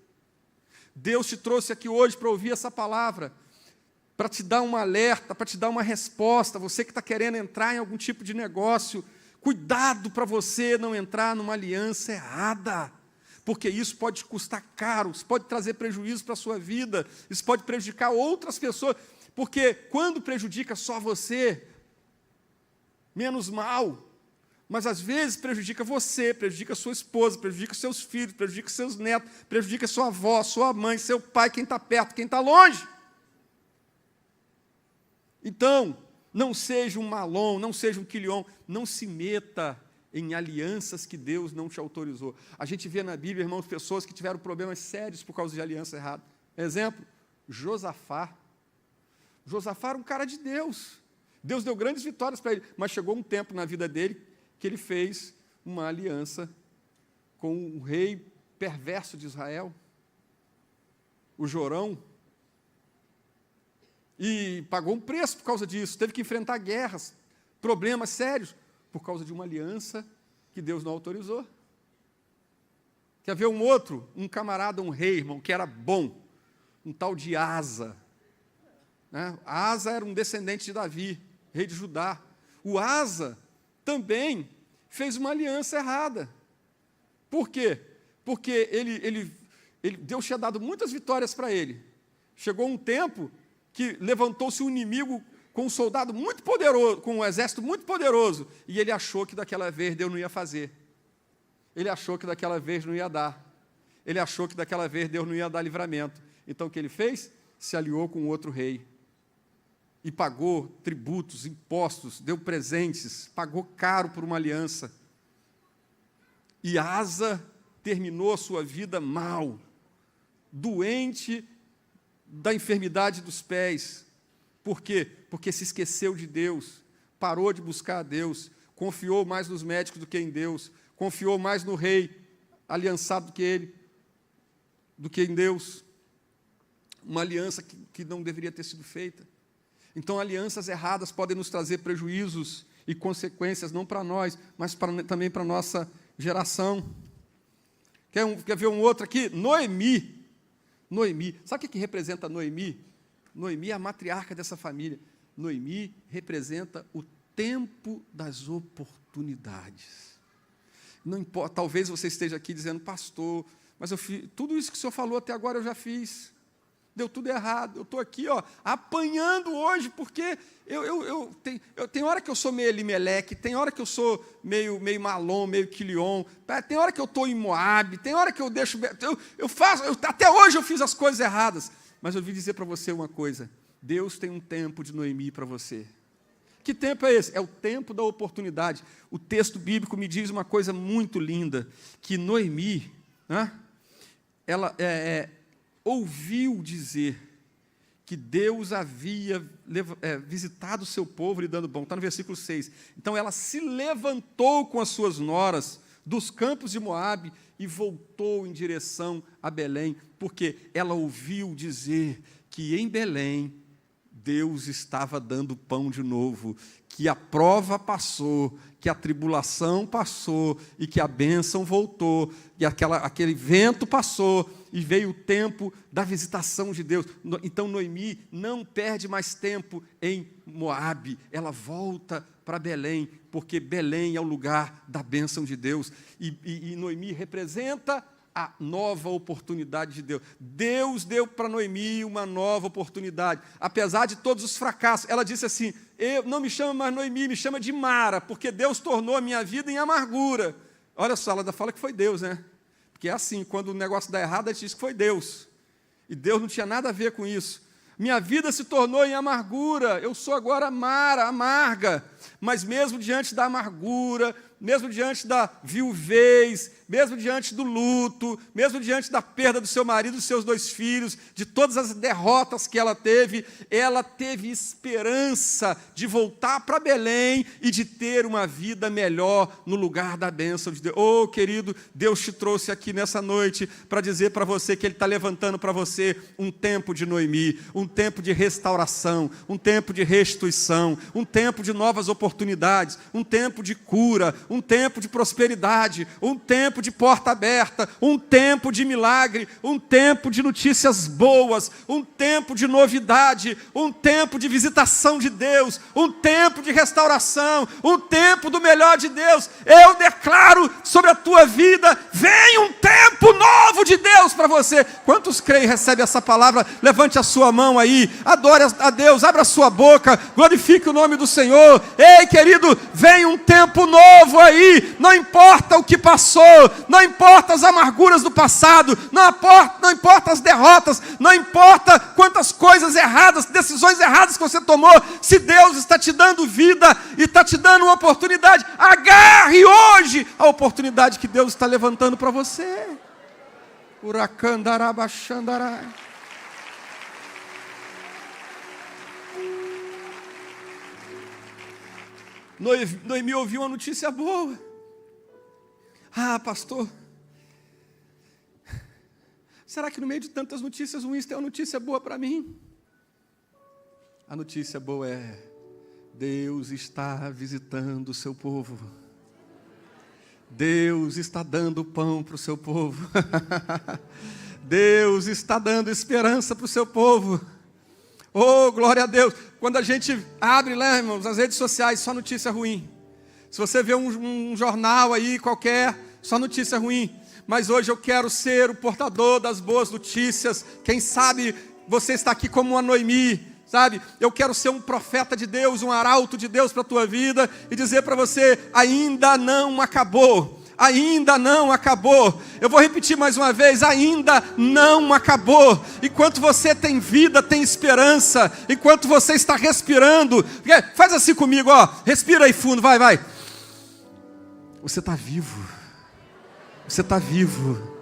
A: Deus te trouxe aqui hoje para ouvir essa palavra, para te dar um alerta, para te dar uma resposta. Você que está querendo entrar em algum tipo de negócio, cuidado para você não entrar numa aliança errada, porque isso pode te custar caro, isso pode trazer prejuízo para a sua vida, isso pode prejudicar outras pessoas, porque quando prejudica só você, menos mal, mas às vezes prejudica você, prejudica sua esposa, prejudica seus filhos, prejudica seus netos, prejudica sua avó, sua mãe, seu pai, quem está perto, quem está longe. Então, Não seja um Malom, não seja um Quilion. Não se meta em alianças que Deus não te autorizou. A gente vê na Bíblia, irmãos, pessoas que tiveram problemas sérios por causa de aliança errada. Exemplo, Josafá. Josafá era um cara de Deus. Deus deu grandes vitórias para ele, mas chegou um tempo na vida dele que ele fez uma aliança com o rei perverso de Israel, o Jorão, e pagou um preço por causa disso, teve que enfrentar guerras, problemas sérios, por causa de uma aliança que Deus não autorizou. Quer ver um outro, um camarada, um rei, irmão, que era bom, um tal de Asa. Né? Asa era um descendente de Davi, rei de Judá. O Asa também fez uma aliança errada. Por quê? Porque Deus tinha dado muitas vitórias para ele. Chegou um tempo que levantou-se um inimigo com um soldado muito poderoso, com um exército muito poderoso, e ele achou que daquela vez Deus não ia fazer. Ele achou que daquela vez não ia dar. Ele achou que daquela vez Deus não ia dar livramento. Então o que ele fez? Se aliou com outro rei. E pagou tributos, impostos, deu presentes, pagou caro por uma aliança. E Asa terminou a sua vida mal, doente da enfermidade dos pés. Por quê? Porque se esqueceu de Deus, parou de buscar a Deus, confiou mais nos médicos do que em Deus, confiou mais no rei aliançado do que ele, do que em Deus. Uma aliança que não deveria ter sido feita. Então, alianças erradas podem nos trazer prejuízos e consequências, não para nós, mas também para a nossa geração. Quer ver um outro aqui? Noemi. Noemi. Sabe o que representa Noemi? Noemi é a matriarca dessa família. Noemi representa o tempo das oportunidades. Não importa, talvez você esteja aqui dizendo, pastor, mas eu fiz, tudo isso que o senhor falou até agora eu já fiz. Deu tudo errado, eu estou aqui, apanhando hoje, porque tem hora que eu sou meio Elimeleque, tem hora que eu sou meio Malom, meio Quilion, tem hora que eu estou em Moabe, tem hora que eu deixo, até hoje eu fiz as coisas erradas, mas eu vim dizer para você uma coisa, Deus tem um tempo de Noemi para você. Que tempo é esse? É o tempo da oportunidade. O texto bíblico me diz uma coisa muito linda, que Noemi, né, ela ouviu dizer que Deus havia visitado o seu povo lhe dando bom. Está no versículo 6. Então ela se levantou com as suas noras dos campos de Moabe e voltou em direção a Belém, porque ela ouviu dizer que em Belém Deus estava dando pão de novo, que a prova passou, que a tribulação passou e que a bênção voltou, e aquele vento passou e veio o tempo da visitação de Deus. Então Noemi não perde mais tempo em Moabe, ela volta para Belém, porque Belém é o lugar da bênção de Deus, e Noemi representa a nova oportunidade de Deus. Deus deu para Noemi uma nova oportunidade, apesar de todos os fracassos. Ela disse assim, não me chama mais Noemi, me chama de Mara, porque Deus tornou a minha vida em amargura. Olha só, ela fala que foi Deus, né? Porque é assim, quando o negócio dá errado, a gente diz que foi Deus, e Deus não tinha nada a ver com isso. Minha vida se tornou em amargura, eu sou agora Mara, amarga, mas mesmo diante da amargura, mesmo diante da viuvez, mesmo diante do luto, mesmo diante da perda do seu marido, dos seus 2 filhos, de todas as derrotas que ela teve esperança de voltar para Belém e de ter uma vida melhor no lugar da bênção de Deus. Oh, querido, Deus te trouxe aqui nessa noite para dizer para você que Ele está levantando para você um tempo de Noemi, um tempo de restauração, um tempo de restituição, um tempo de novas oportunidades, um tempo de cura, um tempo de prosperidade, um tempo de porta aberta, um tempo de milagre, um tempo de notícias boas, um tempo de novidade, um tempo de visitação de Deus, um tempo de restauração, um tempo do melhor de Deus. Eu declaro sobre a tua vida, vem um tempo novo de Deus para você. Quantos creem e recebem essa palavra? Levante a sua mão aí, adore a Deus, abra a sua boca, glorifique o nome do Senhor, Ei, querido, vem um tempo novo aí. Não importa o que passou, não importa as amarguras do passado, não importa as derrotas, não importa quantas coisas erradas, decisões erradas que você tomou. Se Deus está te dando vida e está te dando uma oportunidade, agarre hoje a oportunidade que Deus está levantando para você. Uracandarabachandarai. Noemi ouviu uma notícia boa. Ah, pastor, será que no meio de tantas notícias ruins tem uma notícia boa para mim? A notícia boa é: Deus está visitando o seu povo. Deus está dando pão para o seu povo. Deus está dando esperança para o seu povo. Oh, glória a Deus. Quando a gente abre, né, irmãos, as redes sociais, só notícia ruim. Se você vê um jornal aí qualquer, só notícia ruim. Mas hoje eu quero ser o portador das boas notícias. Quem sabe você está aqui como uma Noemi, sabe? Eu quero ser um profeta de Deus, um arauto de Deus para a tua vida e dizer para você: ainda não acabou. Ainda não acabou. Eu vou repetir mais uma vez: ainda não acabou. Enquanto você tem vida, tem esperança. Enquanto você está respirando, faz assim comigo, ó. Respira aí fundo, vai. Você está vivo. Você está vivo.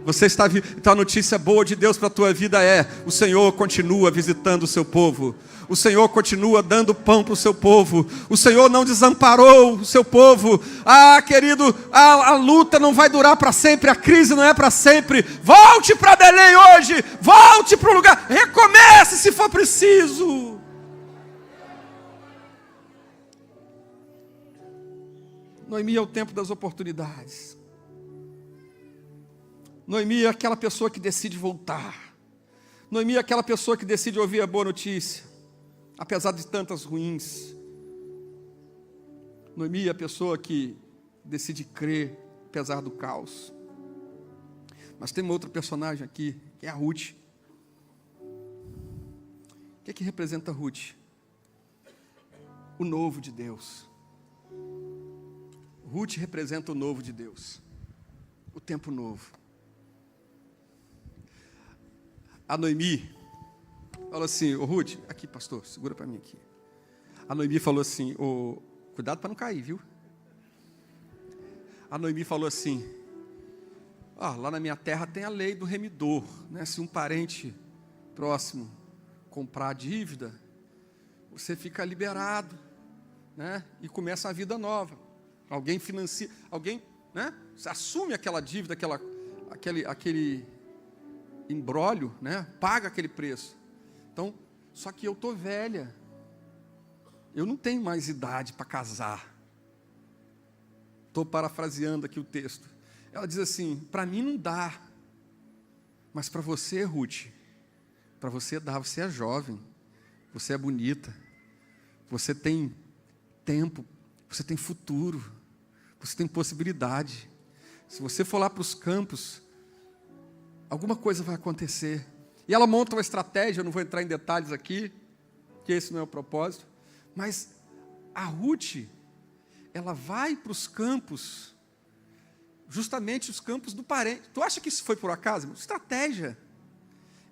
A: Você está vivo. Então a notícia boa de Deus para a tua vida é: o Senhor continua visitando o seu povo. O Senhor continua dando pão para o seu povo. O Senhor não desamparou o seu povo. Ah, querido, a luta não vai durar para sempre. A crise não é para sempre. Volte para Belém hoje. Volte para o lugar. Recomece se for preciso. Noemi é o tempo das oportunidades. Noemi é aquela pessoa que decide voltar. Noemi é aquela pessoa que decide ouvir a boa notícia, apesar de tantas ruins. Noemi é a pessoa que decide crer, apesar do caos. Mas tem uma outra personagem aqui, que é a Ruth. O que representa Ruth? O novo de Deus. Ruth representa o novo de Deus, o tempo novo. A Noemi falou assim: ô Ruth, aqui pastor, segura para mim aqui. A Noemi falou assim: cuidado para não cair, viu? A Noemi falou assim: lá na minha terra tem a lei do remidor, né? Se um parente próximo comprar a dívida, você fica liberado, né? E começa a vida nova. Alguém financia, alguém, né? Assume aquela dívida, aquele imbróglio, né? Paga aquele preço. Então, só que eu estou velha. Eu não tenho mais idade para casar. Estou parafraseando aqui o texto. Ela diz assim: para mim não dá. Mas para você, Ruth, para você dá. Você é jovem. Você é bonita. Você tem tempo. Você tem futuro. Você tem possibilidade. Se você for lá para os campos, alguma coisa vai acontecer. E ela monta uma estratégia, eu não vou entrar em detalhes aqui, que esse não é o propósito. Mas a Ruth, ela vai para os campos, justamente os campos do parente. Tu acha que isso foi por acaso? Estratégia.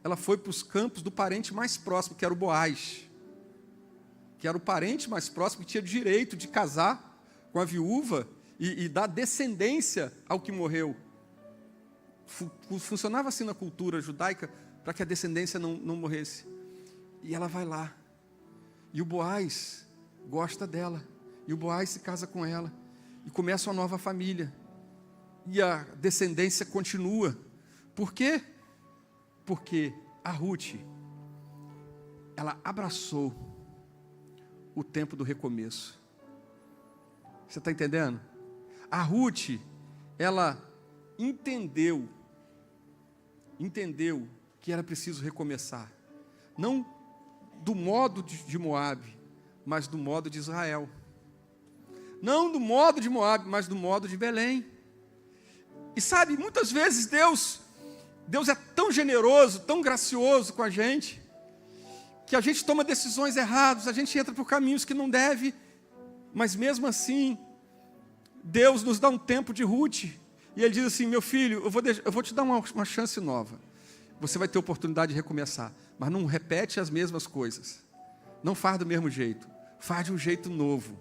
A: Ela foi para os campos do parente mais próximo, que era o Boaz. Que era o parente mais próximo, que tinha direito de casar com a viúva e dar descendência ao que morreu. Funcionava assim na cultura judaica, para que a descendência não morresse. E ela vai lá. E o Boaz gosta dela. E o Boaz se casa com ela. E começa uma nova família. E a descendência continua. Por quê? Porque a Ruth, ela abraçou o tempo do recomeço. Você está entendendo? A Ruth, ela entendeu que era preciso recomeçar. Não do modo de Moabe, mas do modo de Israel. Não do modo de Moabe, mas do modo de Belém. E sabe, muitas vezes Deus é tão generoso, tão gracioso com a gente, que a gente toma decisões erradas, a gente entra por caminhos que não deve, Mas mesmo assim, Deus nos dá um tempo de Ruth. E Ele diz assim, meu filho, eu vou te dar uma chance nova. Você vai ter oportunidade de recomeçar. Mas não repete as mesmas coisas. Não faz do mesmo jeito. Faz de um jeito novo.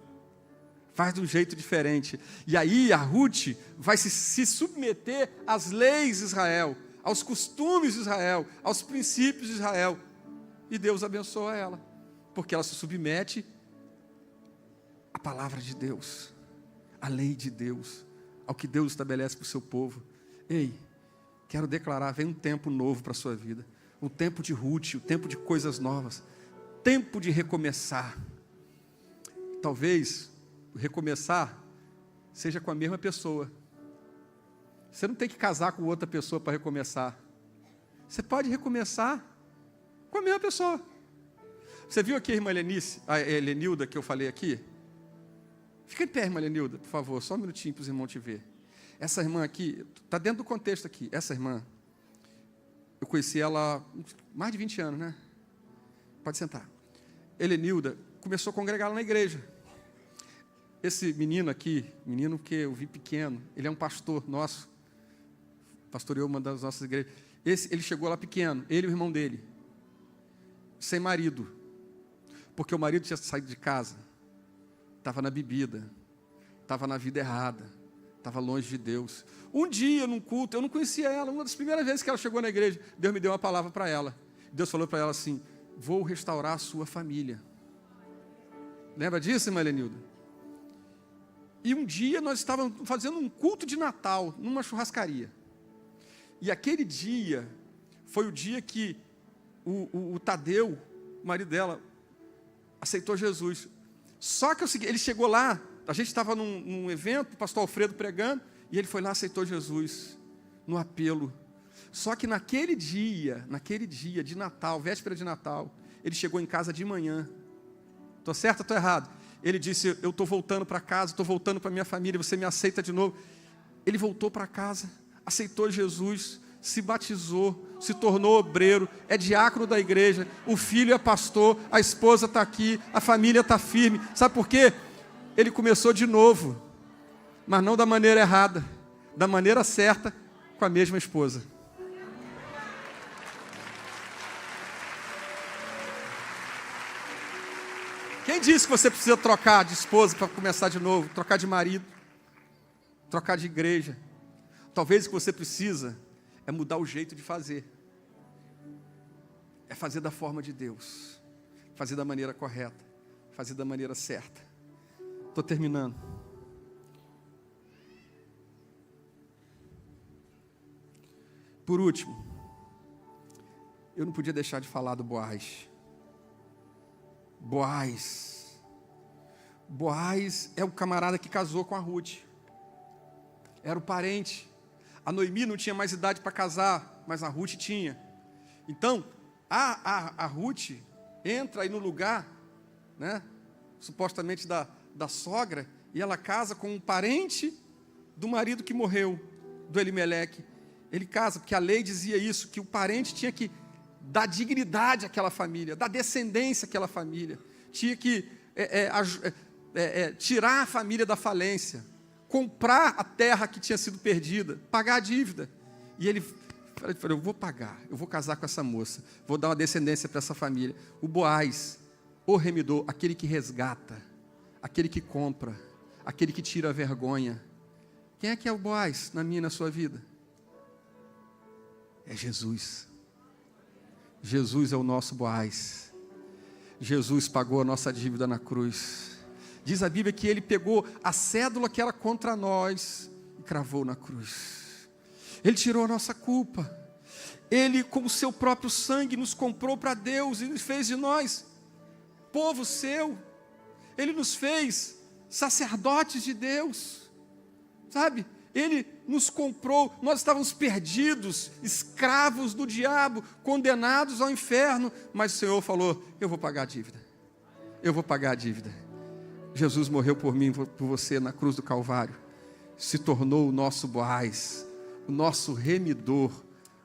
A: Faz de um jeito diferente. E aí a Ruth vai se submeter às leis de Israel, aos costumes de Israel, aos princípios de Israel. E Deus abençoa ela, porque ela se submete à palavra de Deus, à lei de Deus, ao que Deus estabelece para o seu povo. Ei, quero declarar, vem um tempo novo para a sua vida, um tempo de Ruth, um tempo de coisas novas, tempo de recomeçar. Talvez recomeçar seja com a mesma pessoa. Você não tem que casar com outra pessoa para recomeçar. Você pode recomeçar com a mesma pessoa. Você viu aqui a irmã a Helenilda que eu falei aqui? Fica em pé, irmã Helenilda, por favor, só um minutinho para os irmãos te ver. Essa irmã aqui, está dentro do contexto aqui. Essa irmã, eu conheci ela há mais de 20 anos, né? Pode sentar. Helenilda começou a congregar lá na igreja. Esse menino aqui, menino que eu vi pequeno, ele é um pastor nosso, pastoreou uma das nossas igrejas. Ele chegou lá pequeno, ele e o irmão dele, sem marido, porque o marido tinha saído de casa, estava na bebida, estava na vida errada, estava longe de Deus. Um dia, num culto, eu não conhecia ela, uma das primeiras vezes que ela chegou na igreja, Deus me deu uma palavra para ela. Deus falou para ela assim, vou restaurar a sua família. Lembra disso, irmã Helenilda? E um dia nós estávamos fazendo um culto de Natal, numa churrascaria. E aquele dia, foi o dia que o Tadeu, o marido dela, aceitou Jesus. Só que ele chegou lá, a gente estava num evento, o pastor Alfredo pregando, e ele foi lá e aceitou Jesus, no apelo. Só que naquele dia de Natal, véspera de Natal, ele chegou em casa de manhã. Estou certo ou estou errado? Ele disse, eu estou voltando para casa, estou voltando para minha família, você me aceita de novo? Ele voltou para casa, aceitou Jesus, se batizou, se tornou obreiro, é diácono da igreja, o filho é pastor, a esposa está aqui, a família está firme. Sabe por quê? Ele começou de novo, mas não da maneira errada, da maneira certa, com a mesma esposa. Quem disse que você precisa trocar de esposa para começar de novo? Trocar de marido, trocar de igreja. Talvez o que você precisa é mudar o jeito de fazer. É fazer da forma de Deus. Fazer da maneira correta. Fazer da maneira certa. Estou terminando. Por último, eu não podia deixar de falar do Boaz. Boaz é o camarada que casou com a Ruth. Era o parente. A Noemi não tinha mais idade para casar, mas a Ruth tinha. Então, a Ruth entra aí no lugar, né, supostamente da sogra, e ela casa com um parente do marido que morreu, do Elimeleque. Ele casa, porque a lei dizia isso, que o parente tinha que dar dignidade àquela família, dar descendência àquela família. Tinha que tirar a família da falência, comprar a terra que tinha sido perdida, pagar a dívida. E ele falou, eu vou pagar, eu vou casar com essa moça, vou dar uma descendência para essa família. O Boaz, o remidor, aquele que resgata, aquele que compra, aquele que tira a vergonha. Quem é que é o Boaz na minha e na sua vida? É Jesus. Jesus é o nosso Boaz. Jesus pagou a nossa dívida na cruz. Diz a Bíblia que Ele pegou a cédula que era contra nós e cravou na cruz. Ele tirou a nossa culpa. Ele, com o seu próprio sangue, nos comprou para Deus e nos fez de nós povo seu. Ele nos fez sacerdotes de Deus. Sabe? Ele nos comprou, nós estávamos perdidos, escravos do diabo, condenados ao inferno, mas o Senhor falou, eu vou pagar a dívida, eu vou pagar a dívida. Jesus morreu por mim, por você, na cruz do Calvário, se tornou o nosso Boaz, o nosso remidor,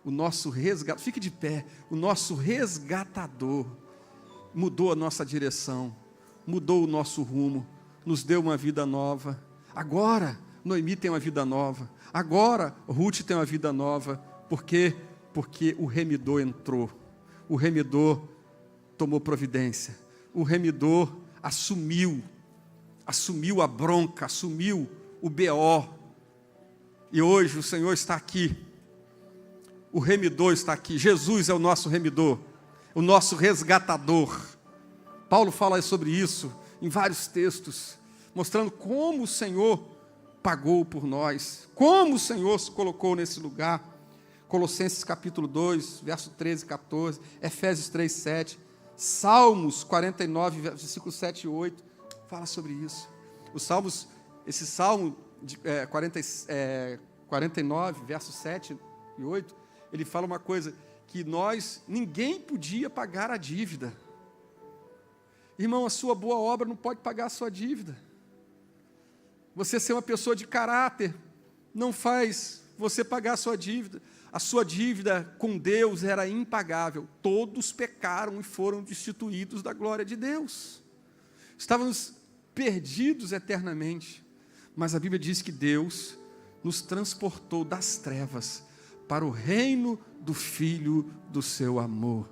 A: o nosso resgatador, fique de pé, o nosso resgatador, mudou a nossa direção, mudou o nosso rumo, nos deu uma vida nova. Agora, Noemi tem uma vida nova. Agora, Ruth tem uma vida nova. Por quê? Porque o remidor entrou. O remidor tomou providência. O remidor assumiu a bronca, assumiu o BO. E hoje o Senhor está aqui. O remidor está aqui. Jesus é o nosso remidor, o nosso resgatador. Paulo fala sobre isso em vários textos, mostrando como o Senhor pagou por nós, como o Senhor se colocou nesse lugar. Colossenses capítulo 2, verso 13 e 14, Efésios 3, 7, Salmos 49, versículos 7 e 8, fala sobre isso. Os Salmos, esse Salmo de 49, versos 7 e 8, ele fala uma coisa, que ninguém podia pagar a dívida. Irmão, a sua boa obra não pode pagar a sua dívida. Você ser uma pessoa de caráter não faz você pagar a sua dívida. A sua dívida com Deus era impagável. Todos pecaram e foram destituídos da glória de Deus. Estávamos perdidos eternamente. Mas a Bíblia diz que Deus nos transportou das trevas para o reino do Filho do seu amor.